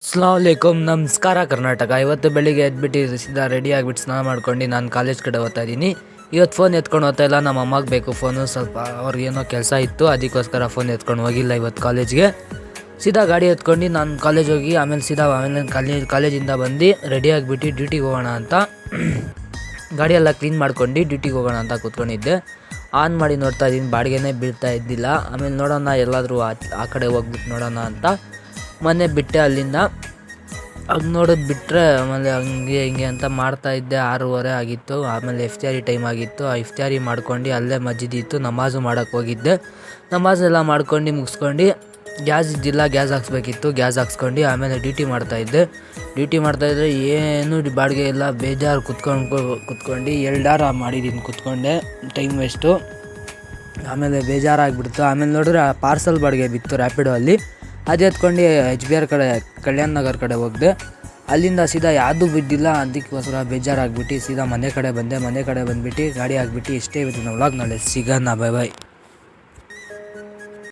ಅಸ್ಲಾಮಲೈಕುಮ್, ನಮಸ್ಕಾರ ಕರ್ನಾಟಕ. ಇವತ್ತು ಬೆಳಿಗ್ಗೆ ಎದ್ಬಿಟ್ಟು ಸೀದಾ ರೆಡಿ ಆಗಿಬಿಟ್ಟು ಸ್ನಾನ ಮಾಡ್ಕೊಂಡು ನಾನು ಕಾಲೇಜ್ ಕಡೆ ಹೋಗ್ತಾ ಇದ್ದೀನಿ. ಇವತ್ತು ಫೋನ್ ಎತ್ಕೊಂಡು ಹೋಗ್ತಾ ಇಲ್ಲ, ನಮ್ಮ ಅಮ್ಮಗೆ ಬೇಕು ಫೋನು. ಸ್ವಲ್ಪ ಅವ್ರಿಗೇನೋ ಕೆಲಸ ಇತ್ತು, ಅದಕ್ಕೋಸ್ಕರ ಫೋನ್ ಎತ್ಕೊಂಡು ಹೋಗಿಲ್ಲ ಇವತ್ತು ಕಾಲೇಜ್ಗೆ. ಸೀದಾ ಗಾಡಿ ಎತ್ಕೊಂಡು ನಾನು ಕಾಲೇಜ್ ಹೋಗಿ ಆಮೇಲೆ ಕಾಲೇಜಿಂದ ಬಂದು ರೆಡಿ ಆಗಿಬಿಟ್ಟು ಡ್ಯೂಟಿಗೆ ಹೋಗೋಣ ಅಂತ ಗಾಡಿಯೆಲ್ಲ ಕ್ಲೀನ್ ಮಾಡ್ಕೊಂಡು ಡ್ಯೂಟಿಗೆ ಹೋಗೋಣ ಅಂತ ಕೂತ್ಕೊಂಡಿದ್ದೆ. ಆನ್ ಮಾಡಿ ನೋಡ್ತಾ ಇದ್ದೀನಿ, ಬಾಡಿಗೆನೇ ಬೀಳ್ತಾ ಇದ್ದಿಲ್ಲ. ಆಮೇಲೆ ನೋಡೋಣ ಎಲ್ಲಾದರೂ ಆ ಕಡೆ ಹೋಗ್ಬಿಟ್ಟು ನೋಡೋಣ ಅಂತ ಮೊನ್ನೆ ಬಿಟ್ಟೆ. ಅಲ್ಲಿಂದ ಅದು ನೋಡೋದು ಬಿಟ್ಟರೆ ಆಮೇಲೆ ಹಂಗೆ ಹಿಂಗೆ ಅಂತ ಮಾಡ್ತಾಯಿದ್ದೆ. 6:30 ಆಗಿತ್ತು. ಆಮೇಲೆ ಇಫ್ತಾರಿ ಟೈಮ್ ಆಗಿತ್ತು. ಆ ಇಫ್ತಾರಿ ಮಾಡ್ಕೊಂಡು ಅಲ್ಲೇ ಮಸ್ಜಿದ್ ಇತ್ತು, ನಮಾಜು ಮಾಡೋಕ್ಕೆ ಹೋಗಿದ್ದೆ. ನಮಾಜೆಲ್ಲ ಮಾಡ್ಕೊಂಡು ಮುಗಿಸ್ಕೊಂಡು ಗ್ಯಾಸ್ ಇದ್ದಿಲ್ಲ, ಗ್ಯಾಸ್ ಹಾಕ್ಸ್ಬೇಕಿತ್ತು. ಗ್ಯಾಸ್ ಹಾಕ್ಸ್ಕೊಂಡು ಆಮೇಲೆ ಡ್ಯೂಟಿ ಮಾಡ್ತಾಯಿದ್ರೆ ಏನು ಬಾಡಿಗೆ ಇಲ್ಲ, ಬೇಜಾರು ಕುತ್ಕೊಂಡು 2 hour ಮಾಡಿದ್ದೀನಿ ಕುತ್ಕೊಂಡೆ, ಟೈಮ್ ವೇಸ್ಟು. ಆಮೇಲೆ ಬೇಜಾರಾಗಿಬಿಡ್ತು. ಆಮೇಲೆ ನೋಡಿದ್ರೆ ಪಾರ್ಸಲ್ ಬಾಡಿಗೆ ಬಿತ್ತು ರ್ಯಾಪಿಡೋ ಅಲ್ಲಿ. ಅದು ಎತ್ಕೊಂಡು HBR ಕಡೆ ಕಲ್ಯಾಣ ನಗರ ಕಡೆ ಹೋಗಿದೆ. ಅಲ್ಲಿಂದ ಸೀದಾ ಯಾವುದೂ ಬಿದ್ದಿಲ್ಲ. ಅದಕ್ಕೋಸ್ಕರ ಬೇಜಾರಾಗ್ಬಿಟ್ಟು ಸೀದಾ ಮನೆ ಕಡೆ ಬಂದ್ಬಿಟ್ಟು ಗಾಡಿ ಆಗಿಬಿಟ್ಟು ಇಷ್ಟೇ ಇವತ್ತಿನ ವ್ಲಾಗ್. ನಾಳೆ ಸಿಗೋಣ, ಬೈ.